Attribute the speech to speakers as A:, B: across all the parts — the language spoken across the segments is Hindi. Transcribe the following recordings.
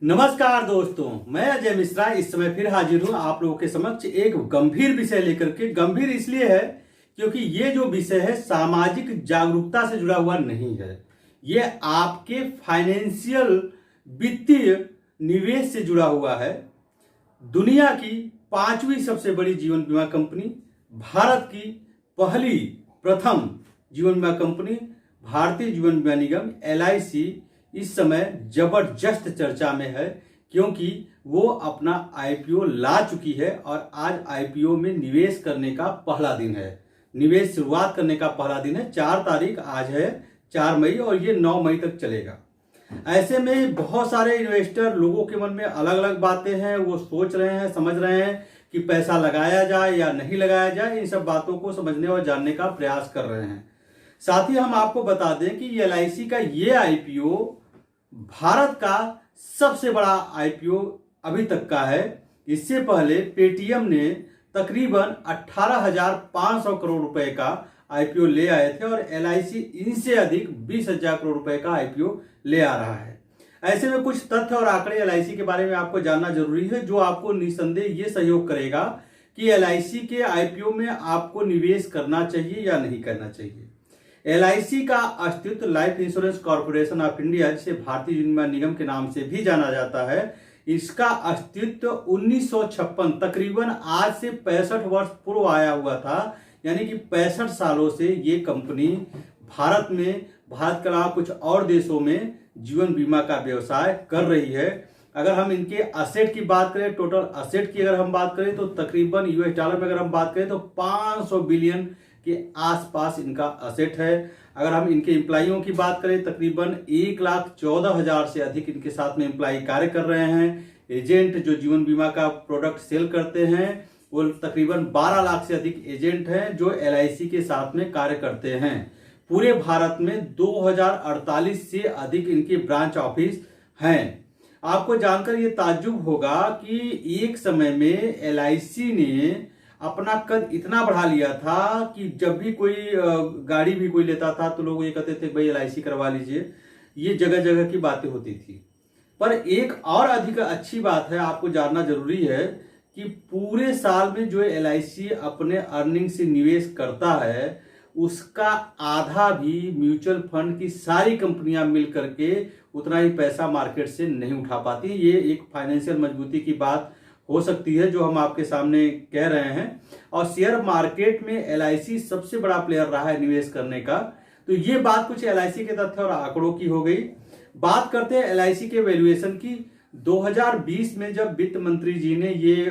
A: नमस्कार दोस्तों, मैं अजय मिश्रा इस समय फिर हाजिर हूं आप लोगों के समक्ष एक गंभीर विषय लेकर के। गंभीर इसलिए है क्योंकि ये जो विषय है सामाजिक जागरूकता से जुड़ा हुआ नहीं है। ये आपके फाइनेंशियल वित्तीय निवेश से जुड़ा हुआ है। दुनिया की 5वीं सबसे बड़ी जीवन बीमा कंपनी, भारत की प्रथम जीवन बीमा कंपनी भारतीय जीवन बीमा निगम LIC इस समय जबरदस्त चर्चा में है, क्योंकि वो अपना IPO ला चुकी है और आज IPO में निवेश करने का पहला दिन है। निवेश शुरुआत करने का पहला दिन है। 4 तारीख आज है, 4 मई, और ये 9 मई तक चलेगा। ऐसे में बहुत सारे इन्वेस्टर, लोगों के मन में अलग अलग बातें हैं। वो सोच रहे हैं, समझ रहे हैं कि पैसा लगाया जाए या नहीं लगाया जाए। इन सब बातों को समझने और जानने का प्रयास कर रहे हैं। साथ ही हम आपको बता दें कि LIC का ये IPO भारत का सबसे बड़ा IPO अभी तक का है। इससे पहले पेटीएम ने तकरीबन 18,500 करोड़ रुपए का IPO ले आए थे और LIC इनसे अधिक 20,000 करोड़ रुपए का IPO ले आ रहा है। ऐसे में कुछ तथ्य और आंकड़े LIC के बारे में आपको जानना जरूरी है, जो आपको निस्संदेह ये सहयोग करेगा कि LIC के IPO में आपको निवेश करना चाहिए या नहीं करना चाहिए। LIC का अस्तित्व life insurance corporation of India, जिसे भारतीय जीवन बीमा निगम के नाम से भी जाना जाता है, इसका अस्तित्व 1956 तकरीबन आज से 65 वर्ष पूर्व आया हुआ था। यानी कि 65 सालों से ये कंपनी भारत में, भारत के अलावा कुछ और देशों में जीवन बीमा का व्यवसाय कर रही है। अगर हम इनके असेट की बात करें, टोटल असेट की अगर हम बात करें, तो तकरीबन $में अगर हम बात करें तो 500 बिलियन के आसपास इनका असेट है। अगर हम इनके एम्प्लॉइयों की बात करें, तकरीबन 1,14,000 से अधिक इनके साथ में एम्प्लॉई कार्य कर रहे हैं। एजेंट जो जीवन बीमा का प्रोडक्ट सेल करते हैं, वो तकरीबन 12 लाख से अधिक एजेंट हैं जो LIC के साथ में कार्य करते हैं। पूरे भारत में 2048 से अधिक इनके ब्रांच ऑफिस हैं। आपको जानकर ये ताज्जुब होगा कि एक समय में LIC ने अपना कद इतना बढ़ा लिया था कि जब भी कोई गाड़ी भी कोई लेता था तो लोग ये कहते थे भाई LIC करवा लीजिए। ये जगह जगह की बातें होती थी। पर एक और अधिक अच्छी बात है, आपको जानना जरूरी है कि पूरे साल में जो LIC अपने अर्निंग से निवेश करता है, उसका आधा भी म्यूचुअल फंड की सारी कंपनियां मिल करके उतना ही पैसा मार्केट से नहीं उठा पाती। ये एक फाइनेंशियल मजबूती की बात हो सकती है जो हम आपके सामने कह रहे हैं। और शेयर मार्केट में LIC सबसे बड़ा प्लेयर रहा है निवेश करने का। तो ये बात कुछ LIC के तथ्य और आंकड़ों की हो गई। बात करते हैं LIC के वैल्यूएशन की। 2020 में जब वित्त मंत्री जी ने ये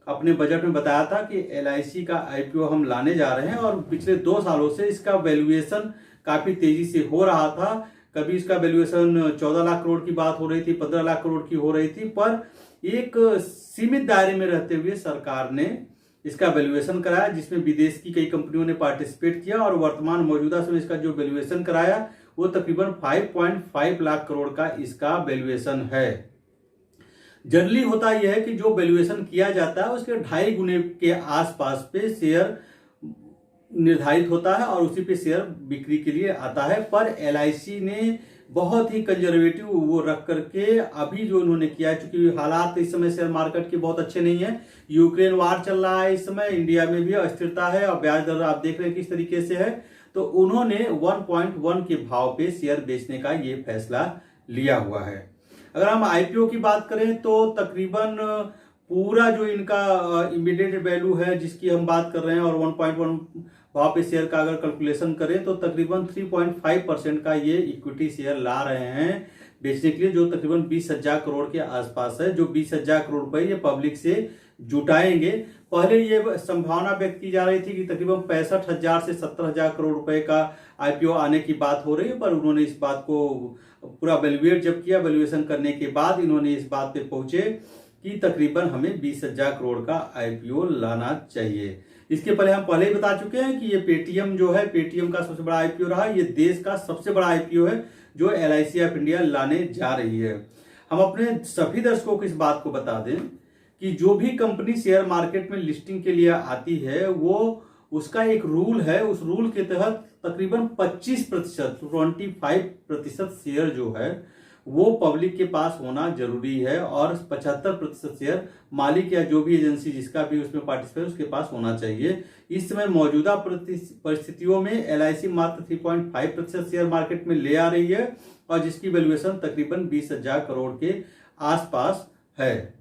A: अपने बजट में बताया था कि LIC का IPO हम लाने जा रहे हैं, और पिछले 2 सालों से इसका वैल्यूएशन काफी तेजी से हो रहा था। कभी इसका वैल्यूएशन 14 लाख करोड़ की बात हो रही थी, 15 लाख करोड़ की हो रही थी, पर एक सीमित दायरे में रहते हुए सरकार ने इसका वैल्यूएशन कराया, जिसमें विदेश की कई कंपनियों ने पार्टिसिपेट किया, और वर्तमान मौजूदा समय इसका जो वैल्यूएशन कराया वो तकरीबन 5.5 लाख करोड़ का इसका वैल्यूएशन है। जनरली होता यह है कि जो वैल्यूएशन किया जाता है उसके 2.5 गुने के आसपास पे शेयर निर्धारित होता है और उसी पे शेयर बिक्री के लिए आता है। पर LIC ने बहुत ही कंजर्वेटिव वो रख करके अभी जो उन्होंने किया है, चूंकि हालात इस समय शेयर मार्केट के बहुत अच्छे नहीं है, यूक्रेन वार चल रहा है, इस समय इंडिया में भी अस्थिरता है और ब्याज दर आप देख रहे हैं किस तरीके से है, तो उन्होंने 1.1 के भाव पे शेयर बेचने का ये फैसला लिया हुआ है। अगर हम IPO की बात करें तो तकरीबन पूरा जो इनका इमीडिएट वैल्यू है जिसकी हम बात कर रहे हैं, और 1.1 भाव पे शेयर का अगर कैलकुलेशन करें तो तकरीबन 3.5% का ये इक्विटी शेयर ला रहे हैं बेचने के लिए, जो तकरीबन 20,000 करोड़ के आसपास है। जो 20,000 करोड़ रुपए ये पब्लिक से जुटाएंगे। पहले ये संभावना व्यक्त की जा रही थी कि तकरीबन 65,000 से 70,000 करोड़ रुपए का IPO आने की बात हो रही है, पर उन्होंने इस बात को पूरा वैल्यूएट जब किया, वैल्यूएशन करने के बाद इन्होंने इस बात पे पहुंचे कि तकरीबन हमें 20,000 करोड़ का IPO लाना चाहिए। इसके पहले हम पहले ही बता चुके हैं कि ये पेटीएम जो है, पेटीएम का सबसे बड़ा IPO रहा। ये देश का सबसे बड़ा IPO है जो LIC ऑफ इंडिया लाने जा रही है। हम अपने सभी दर्शकों को इस बात को बता दें कि जो भी कंपनी शेयर मार्केट में लिस्टिंग के लिए आती है, वो उसका एक रूल है। उस रूल के तहत तकरीबन 25% शेयर जो है वो पब्लिक के पास होना जरूरी है और 75% शेयर मालिक या जो भी एजेंसी जिसका भी उसमें पार्टिसिपेट उसके पास होना चाहिए। इस समय मौजूदा परिस्थितियों में LIC मात्र 3.5% शेयर मार्केट में ले आ रही है और जिसकी वैल्यूएशन तकरीबन 20,000 करोड़ के आसपास है।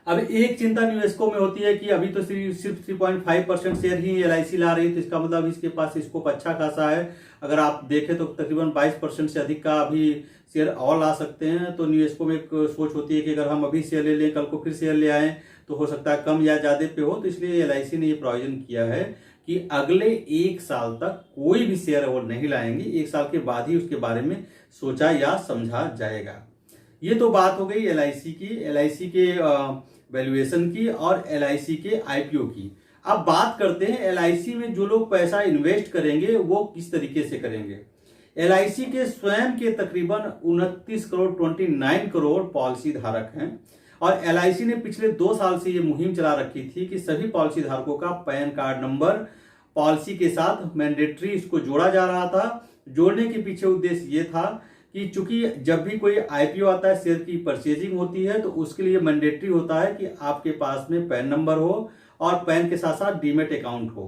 A: अब एक चिंता निवेशकों में होती है कि अभी तो सिर्फ 3.5% शेयर ही LIC ला रही है, तो इसका मतलब इसके पास स्कोप अच्छा खासा है। अगर आप देखें तो तकरीबन 22% से अधिक का अभी शेयर और ला सकते हैं। तो निवेशकों में एक सोच होती है कि अगर हम अभी शेयर ले लें, कल को फिर शेयर ले आएं तो हो सकता है कम या ज्यादा पे हो। तो इसलिए LIC ने ये प्रोविजन किया है कि अगले 1 साल तक कोई भी शेयर वो नहीं लाएंगे। 1 साल के बाद ही उसके बारे में सोचा या समझा जाएगा। ये तो बात हो गई LIC के वैल्यूएशन की और LIC के IPO की। अब बात करते हैं LIC में जो लोग पैसा इन्वेस्ट करेंगे वो किस तरीके से करेंगे। LIC के स्वयं के तकरीबन 29 करोड़ पॉलिसी धारक हैं और LIC ने पिछले 2 साल से ये मुहिम चला रखी थी कि सभी पॉलिसी धारकों का पैन कार्ड नंबर पॉलिसी के साथ मैंडेटरी इसको जोड़ा जा रहा था। जोड़ने के पीछे उद्देश्य ये था कि चूंकि जब भी कोई IPO आता है, शेयर की परचेजिंग होती है, तो उसके लिए मैंडेटरी होता है कि आपके पास में पैन नंबर हो और पैन के साथ साथ डीमेट अकाउंट हो।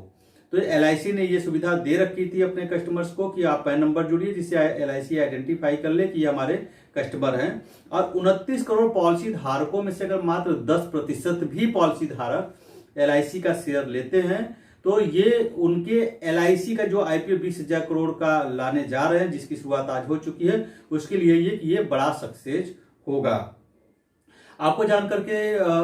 A: तो LIC ने ये सुविधा दे रखी थी अपने कस्टमर्स को कि आप पैन नंबर जुड़िए जिससे LIC आइडेंटिफाई कर ले कि ये हमारे कस्टमर हैं। और 29 करोड़ पॉलिसी धारकों में से अगर मात्र 10% भी पॉलिसी धारक LIC का शेयर लेते हैं तो ये उनके LIC का जो IPO 20,000 करोड़ का लाने जा रहे हैं, जिसकी शुरुआत आज हो चुकी है, उसके लिए ये बड़ा सक्सेस होगा। आपको जान करके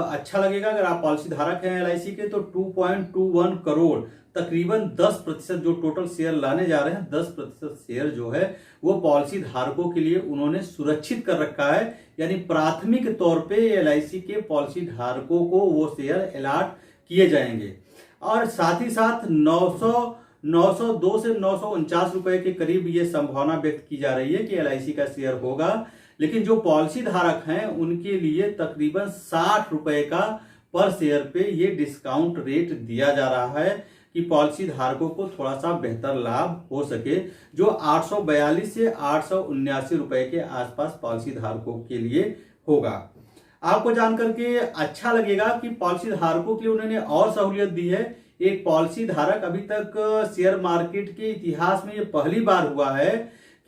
A: अच्छा लगेगा। अगर आप पॉलिसी धारक हैं LIC के तो 2.21 करोड़ तकरीबन 10% जो टोटल शेयर लाने जा रहे हैं, 10% शेयर जो है वो पॉलिसी धारकों के लिए उन्होंने सुरक्षित कर रखा है। यानी प्राथमिक तौर पे LIC के पॉलिसी धारकों को वो शेयर अलॉट किए जाएंगे। और साथ ही साथ 902 से 949 रुपए के करीब ये संभावना व्यक्त की जा रही है कि LIC का शेयर होगा। लेकिन जो पॉलिसी धारक हैं उनके लिए तकरीबन 60 रुपए का पर शेयर पे ये डिस्काउंट रेट दिया जा रहा है कि पॉलिसी धारकों को थोड़ा सा बेहतर लाभ हो सके। जो 842 से 879 रुपए के आसपास पॉलिसी धारकों के लिए होगा। आपको जानकर के अच्छा लगेगा कि पॉलिसी धारकों के लिए उन्होंने और सहूलियत दी है। एक पॉलिसी धारक अभी तक शेयर मार्केट के इतिहास में ये पहली बार हुआ है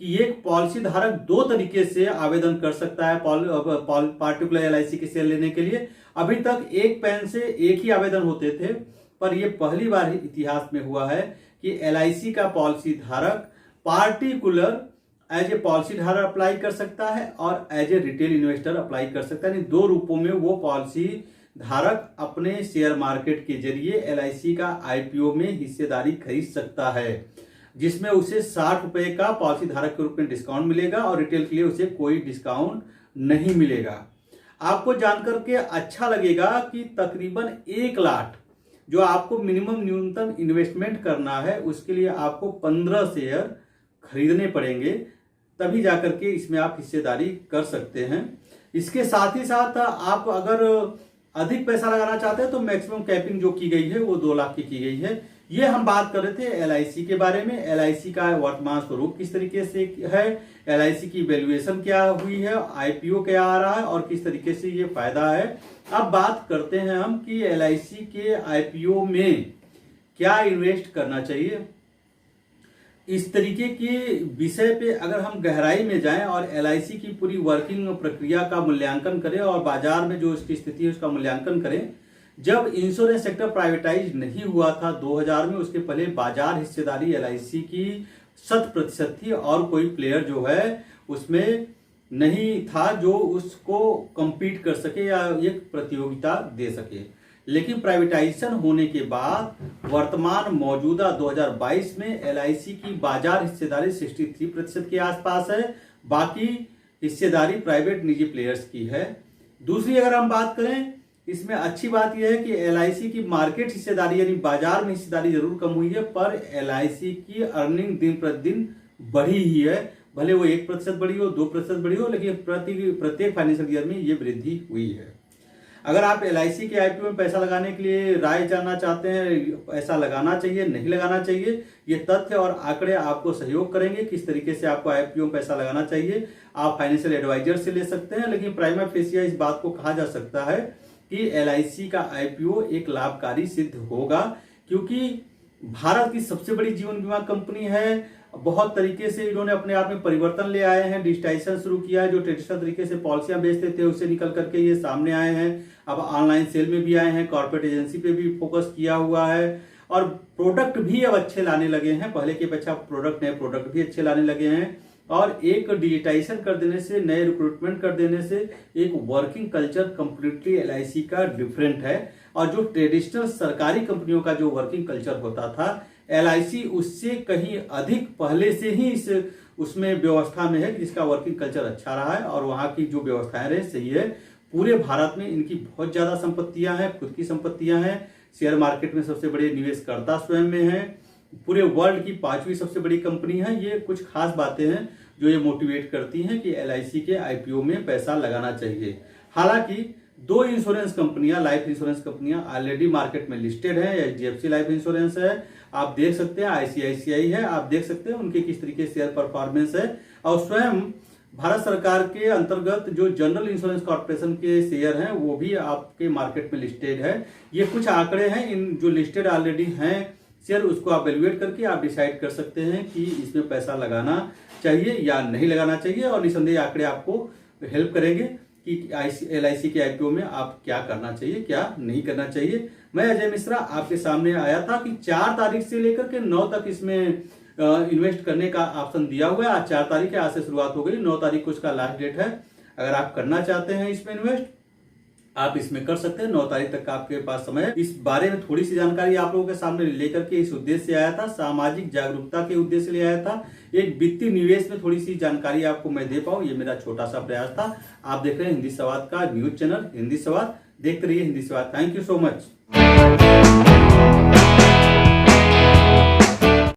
A: कि एक पॉलिसी धारक 2 तरीके से आवेदन कर सकता है पार्टिकुलर LIC के शेयर लेने के लिए। अभी तक एक पैन से एक ही आवेदन होते थे, पर यह पहली बार इतिहास में हुआ है कि LIC का पॉलिसी धारक पार्टिकुलर एज ए पॉलिसी धारक अप्लाई कर सकता है और as a retail investor apply कर सकता है। 2 रूपों में वो पॉलिसी धारक अपने शेयर मार्केट के जरिए LIC का IPO में हिस्सेदारी खरीद सकता है, जिसमें उसे 60 रुपए का पॉलिसी धारक के रूप में डिस्काउंट मिलेगा और रिटेल के लिए उसे कोई डिस्काउंट नहीं मिलेगा। आपको जानकर के अच्छा लगेगा कि तकरीबन 1 लाख जो आपको मिनिमम न्यूनतम इन्वेस्टमेंट करना है उसके लिए आपको 15 शेयर खरीदने पड़ेंगे, तभी जाकर के इसमें आप हिस्सेदारी कर सकते हैं। इसके साथ ही साथ आप अगर अधिक पैसा लगाना चाहते हैं तो मैक्सिमम कैपिंग जो की गई है वो 2 लाख की गई है। ये हम बात कर रहे थे LIC के बारे में। LIC का वर्तमान स्वरूप किस तरीके से है, LIC की वैल्यूएशन क्या हुई है, IPO क्या आ रहा है और किस तरीके से ये फायदा है। अब बात करते हैं हम कि LIC के IPO में क्या इन्वेस्ट करना चाहिए। इस तरीके के विषय पे अगर हम गहराई में जाएं और LIC की पूरी वर्किंग प्रक्रिया का मूल्यांकन करें और बाजार में जो उसकी स्थिति है उसका मूल्यांकन करें। जब इंश्योरेंस सेक्टर प्राइवेटाइज नहीं हुआ था 2000 में, उसके पहले बाजार हिस्सेदारी LIC की 100% थी और कोई प्लेयर जो है उसमें नहीं था जो उसको compete कर सके या एक प्रतियोगिता दे सके। लेकिन प्राइवेटाइजेशन होने के बाद वर्तमान मौजूदा 2022 में LIC की बाजार हिस्सेदारी 63% के आसपास है, बाकी हिस्सेदारी प्राइवेट निजी प्लेयर्स की है। दूसरी अगर हम बात करें, इसमें अच्छी बात यह है कि LIC की मार्केट हिस्सेदारी यानी बाजार में हिस्सेदारी जरूर कम हुई है, पर LIC की अर्निंग दिन प्रतिदिन बढ़ी ही है। भले वो 1% बढ़ी हो, 2% बढ़ी हो, लेकिन प्रत्येक फाइनेंशियल ईयर में ये वृद्धि हुई है। अगर आप LIC के IPO में पैसा लगाने के लिए राय जानना चाहते हैं, ऐसा लगाना चाहिए नहीं लगाना चाहिए, ये तथ्य और आंकड़े आपको सहयोग करेंगे किस तरीके से आपको IPO में पैसा लगाना चाहिए। आप फाइनेंशियल एडवाइजर से ले सकते हैं, लेकिन प्राइमा फेसिया इस बात को कहा जा सकता है कि LIC का IPO एक लाभकारी सिद्ध होगा, क्योंकि भारत की सबसे बड़ी जीवन बीमा कंपनी है। बहुत तरीके से इन्होंने अपने आप में परिवर्तन ले आए हैं, डिजिटाइजेशन शुरू किया है। जो ट्रेडिशनल तरीके से पॉलिसियां बेचते थे उससे निकल करके ये सामने आए हैं। अब ऑनलाइन सेल में भी आए हैं, कॉर्पोरेट एजेंसी पे भी फोकस किया हुआ है और प्रोडक्ट भी अब अच्छे लाने लगे हैं। पहले की अपेक्षा प्रोडक्ट नए प्रोडक्ट भी अच्छे लाने लगे हैं और एक डिजिटाइजेशन कर देने से, नए रिक्रूटमेंट कर देने से एक वर्किंग कल्चर कंप्लीटली LIC का डिफरेंट है। और जो ट्रेडिशनल सरकारी कंपनियों का जो वर्किंग कल्चर होता था, LIC उससे कहीं अधिक पहले से ही इस उसमें व्यवस्था में है, जिसका वर्किंग कल्चर अच्छा रहा है और वहां की जो व्यवस्थाएं रहे सही है। पूरे भारत में इनकी बहुत ज्यादा संपत्तियां हैं, खुद की संपत्तियां हैं। शेयर मार्केट में सबसे बड़े निवेशकर्ता स्वयं में है। पूरे वर्ल्ड की 5वीं सबसे बड़ी कंपनी है। ये कुछ खास बातें हैं जो ये मोटिवेट करती हैं कि LIC के IPO में पैसा लगाना चाहिए। हालांकि 2 इंश्योरेंस कंपनियां, लाइफ इंश्योरेंस कंपनियां ऑलरेडी मार्केट में लिस्टेड है। HDFC लाइफ इंश्योरेंस है, आप देख सकते हैं, ICICI है, आप देख सकते हैं उनके किस तरीके शेयर परफॉर्मेंस है। और स्वयं भारत सरकार के अंतर्गत जो जनरल इंश्योरेंस कॉर्पोरेशन के शेयर हैं वो भी आपके मार्केट में लिस्टेड है। ये कुछ आंकड़े हैं, इन जो लिस्टेड ऑलरेडी हैं शेयर, उसको आप वैल्यूएट करके आप डिसाइड कर सकते हैं कि इसमें पैसा लगाना चाहिए या नहीं लगाना चाहिए। और निसंदेह आंकड़े आपको हेल्प करेंगे कि LIC के IPO में आप क्या करना चाहिए, क्या नहीं करना चाहिए। मैं अजय मिश्रा आपके सामने आया था कि 4 तारीख से लेकर के 9 तक इसमें इन्वेस्ट करने का ऑप्शन दिया हुआ है। आज 4 तारीख है, आज से शुरुआत हो गई, 9 तारीख को इसका लास्ट डेट है। अगर आप करना चाहते हैं इसमें इन्वेस्ट, आप इसमें कर सकते हैं। 9 तारीख तक का आपके पास समय है। इस बारे में थोड़ी सी जानकारी आप लोगों के सामने लेकर के इस उद्देश्य से आया था, सामाजिक जागरूकता के उद्देश्य से ले आया था। एक वित्तीय निवेश में थोड़ी सी जानकारी आपको मैं दे पाऊं, ये मेरा छोटा सा प्रयास था। आप देख रहे हैं हिंदी संवाद का न्यूज चैनल हिंदी संवाद, देखते रहिए हिंदी संवाद। Thank you so much.